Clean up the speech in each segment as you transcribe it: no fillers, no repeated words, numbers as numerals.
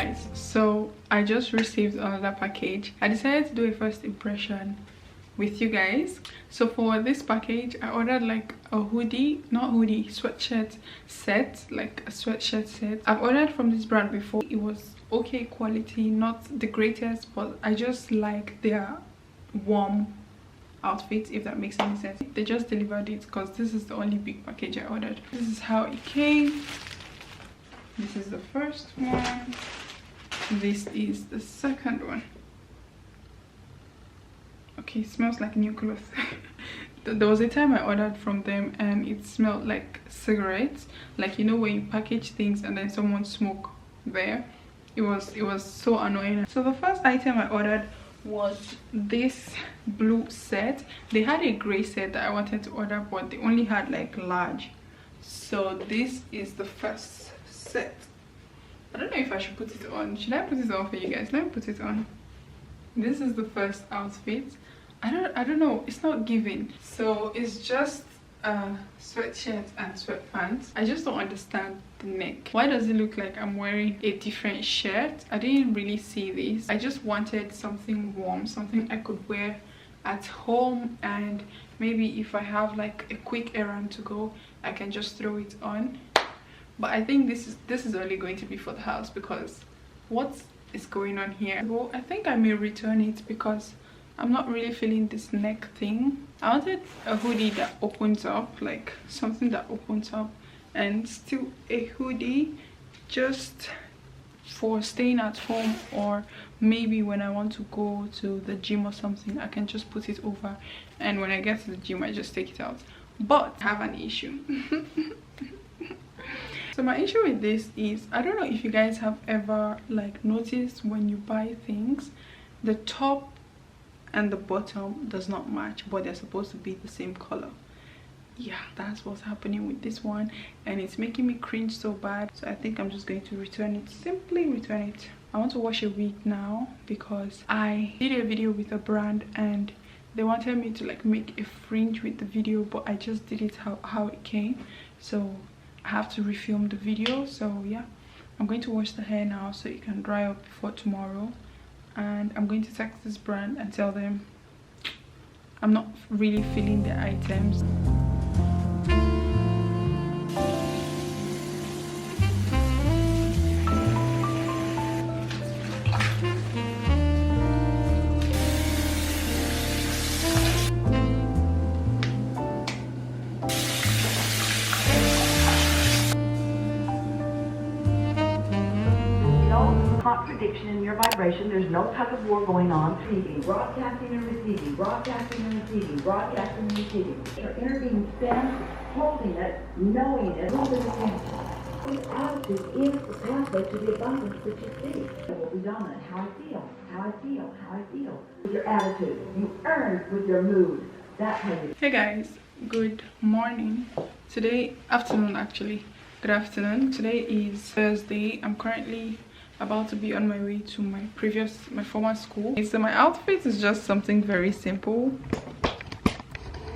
guys, so I just received another package. I decided to do a first impression with you guys. So for this package I ordered like a hoodie, not hoodie, sweatshirt set, like a sweatshirt set. I've ordered from this brand before. It was okay quality, not the greatest, but I just like their warm outfits, if that makes any sense. They just delivered it because this is the only big package I ordered. This is how it came. This is the first one. This is the second one. Okay, it smells like new clothes. There was a time I ordered from them and it smelled like cigarettes, like, you know, when you package things and then someone smoke there. It was so annoying. So the first item I ordered was this blue set. They had a gray set that I wanted to order, but they only had like large. So this is the first set. I don't know if I should put it on. Should I put it on for you guys? Let me put it on. This is the first outfit. I don't know, it's not giving. So it's just a sweatshirt and sweatpants. I just don't understand the neck. Why does it look like I'm wearing a different shirt? I didn't really see this. I just wanted something warm, something I could wear at home, and maybe if I have like a quick errand to go, I can just throw it on. But I think this is only going to be for the house, because what is going on here? Well, I think I may return it because I'm not really feeling this neck thing. I wanted a hoodie that opens up, like something that opens up, and still a hoodie just for staying at home, or maybe when I want to go to the gym or something, I can just put it over, and when I get to the gym I just take it out. But I have an issue. So my issue with this is, I don't know if you guys have ever like noticed when you buy things, the top and the bottom does not match, but they're supposed to be the same color. Yeah, that's what's happening with this one, and it's making me cringe so bad. So I think I'm just going to return it. Simply return it. I want to wash a wig now because I did a video with a brand and they wanted me to like make a fringe with the video, but I just did it how it came. So I have to refilm the video. So yeah, I'm going to wash the hair now so it can dry up before tomorrow. And I'm going to text this brand and tell them I'm not really feeling the items. Contradiction in your vibration. There's no tug of war going on. Receiving, broadcasting and receiving, broadcasting and receiving, broadcasting and receiving. Your inner being stands, holding it, knowing it, holding it in. This attitude is the pathway to the abundance that you see. It will be dominant. How I feel, how I feel, how I feel. With your attitude, you earn with your mood. That's how you. Hey guys, good morning. Today, afternoon actually. Good afternoon. Today is Thursday. I'm currently about to be on my way to my former school. So my outfit is just something very simple.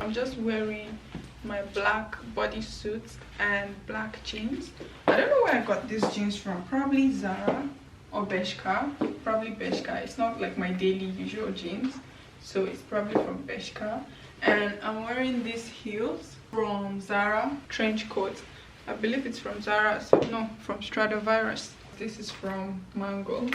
I'm just wearing my black bodysuit and black jeans. I don't know where I got these jeans from. Probably Zara or Bershka. Probably Bershka. It's not like my daily usual jeans, so it's probably from Bershka. And I'm wearing these heels from Zara. Trench coat. I believe it's from Zara. So no, from Stradivarus. This is from Mango.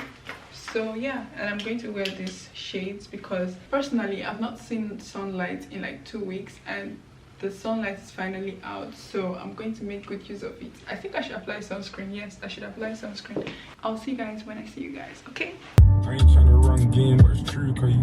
So yeah, and I'm going to wear these shades because personally I've not seen sunlight in like 2 weeks, and the sunlight is finally out, so I'm going to make good use of it. I think I should apply sunscreen. Yes, I should apply sunscreen. I'll see you guys when I see you guys, okay? I ain't trying to run game, but it's true, cause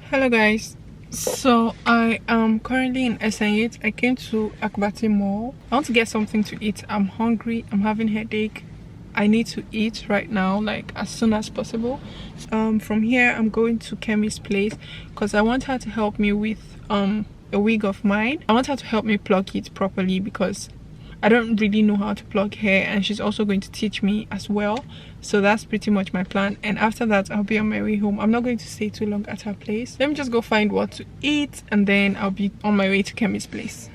Hello guys, so I am currently in SN8. I came to Akbati Mall. I want to get something to eat. I'm hungry, I'm having headache. I need to eat right now, like as soon as possible. From here I'm going to Kemi's place because I want her to help me with a wig of mine. I want her to help me pluck it properly because I don't really know how to plug hair, and she's also going to teach me as well. So that's pretty much my plan, and after that I'll be on my way home. I'm not going to stay too long at her place. Let me just go find what to eat, and then I'll be on my way to Kemi's place.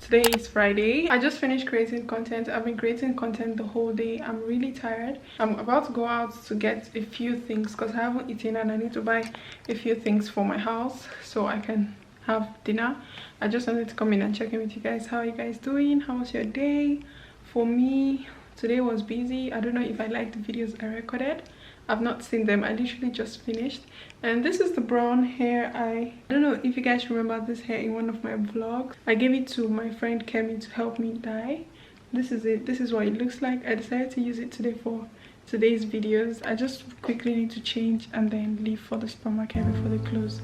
Today is Friday. I just finished creating content. I've been creating content the whole day. I'm really tired. I'm about to go out to get a few things because I haven't eaten, and I need to buy a few things for my house so I can have dinner. I just wanted to come in and check in with you guys. How are you guys doing? How was your day? For me, today was busy. I don't know if I like the videos I recorded. I've not seen them. I literally just finished. And this is the brown hair. I don't know if you guys remember this hair in one of my vlogs. I gave it to my friend Kemi to help me dye. This is it. This is what it looks like. I decided to use it today for today's videos. I just quickly need to change and then leave for the supermarket before they close.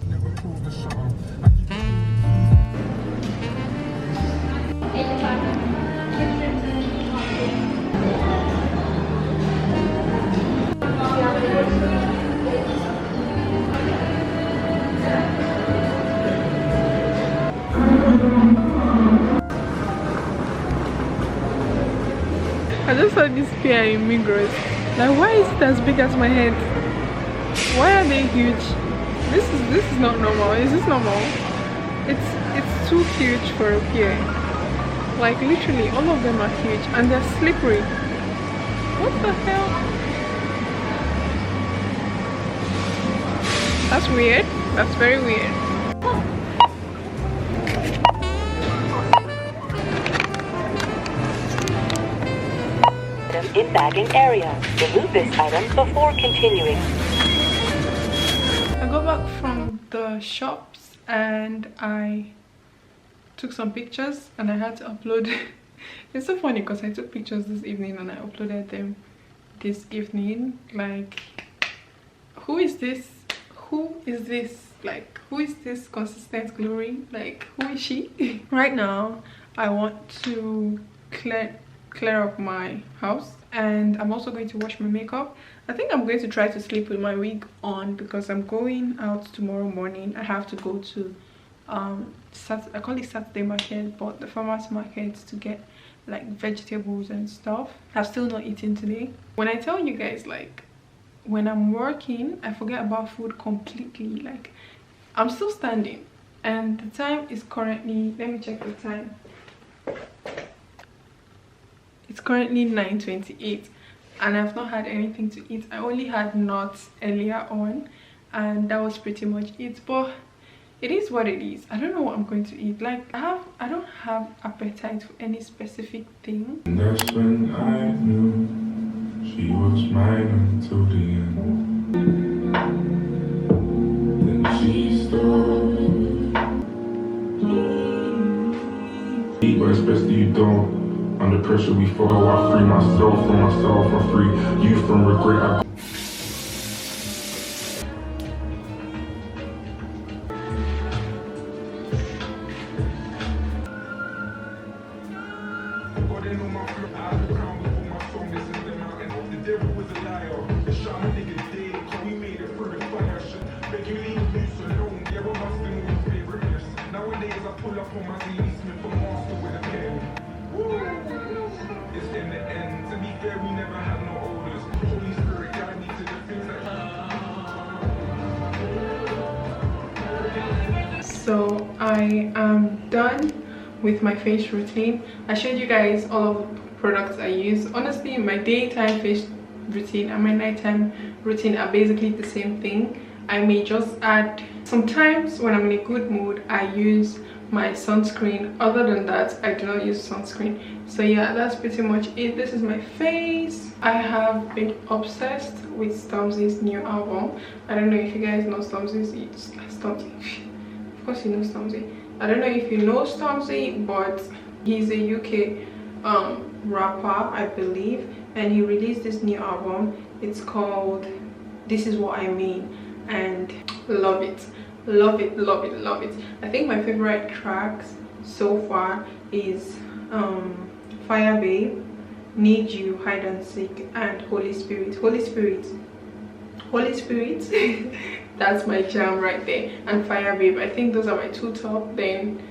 I just saw this pear in Migros. Like, why is it as big as my head? Why are they huge? This is not normal. Is this normal? It's too huge for a pear. Like, literally all of them are huge and they're slippery. What the hell? That's weird. That's very weird. In bagging area. Remove this item before continuing. I got back from the shops and I took some pictures and I had to upload. It's so funny because I took pictures this evening and I uploaded them this evening. Like, who is this? Who is this? Like, who is this consistent glory? Like, who is she? Right now I want to clear up my house, and I'm also going to wash my makeup. I think I'm going to try to sleep with my wig on because I'm going out tomorrow morning. I have to go to I call it Saturday market, but the farmers market, to get like vegetables and stuff. I've still not eaten today. When I tell you guys, like, when I'm working I forget about food completely. Like, I'm still standing and the time is currently, let me check the time. It's currently 9:28 and I've not had anything to eat. I only had nuts earlier on and that was pretty much it, but it is what it is. I don't know what I'm going to eat. Like, I don't have appetite for any specific thing. And that's when I knew she was mine until the end. Then she stopped. But it's best that you don't. Under pressure we fall. I free myself from myself. I free you from regret. So I am done with my face routine. I showed you guys all of the products I use. Honestly, my daytime face routine and my nighttime routine are basically the same thing. I may just add, sometimes when I'm in a good mood I use my sunscreen. Other than that, I do not use sunscreen. So yeah, that's pretty much it. This is my face. I have been obsessed with Stormzy's new album. I don't know if you guys know Stormzy. Of course you know Stormzy. I don't know if you know Stormzy, but he's a UK rapper, I believe, and he released this new album. It's called This Is What I Mean, and love it, love it, love it, love it. I think my favorite tracks so far is Fire Babe, Need You, Hide and Seek, and Holy Spirit. Holy Spirit. That's my jam right there. And Fire Babe. I think those are my two top. Then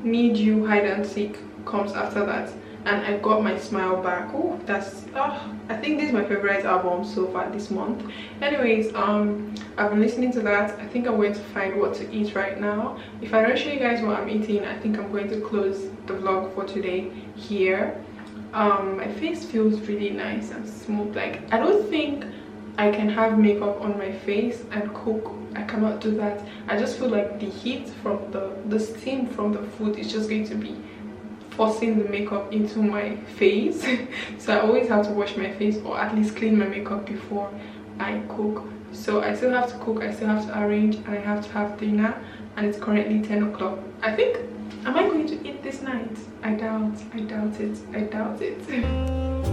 Need You, Hide and Seek comes after that. And I got my Smile Back. Oh, that's I think this is my favorite album so far this month. Anyways, I've been listening to that. I think I'm going to find what to eat right now. If I don't show you guys what I'm eating, I think I'm going to close the vlog for today here. My face feels really nice and smooth. Like, I don't think I can have makeup on my face and cook. I cannot do that. I just feel like the heat from the steam from the food is just going to be forcing the makeup into my face. So I always have to wash my face, or at least clean my makeup before I cook. So I still have to cook, I still have to arrange, and I have to have dinner, and it's currently 10 o'clock. I think, am I going to eat this night? I doubt it.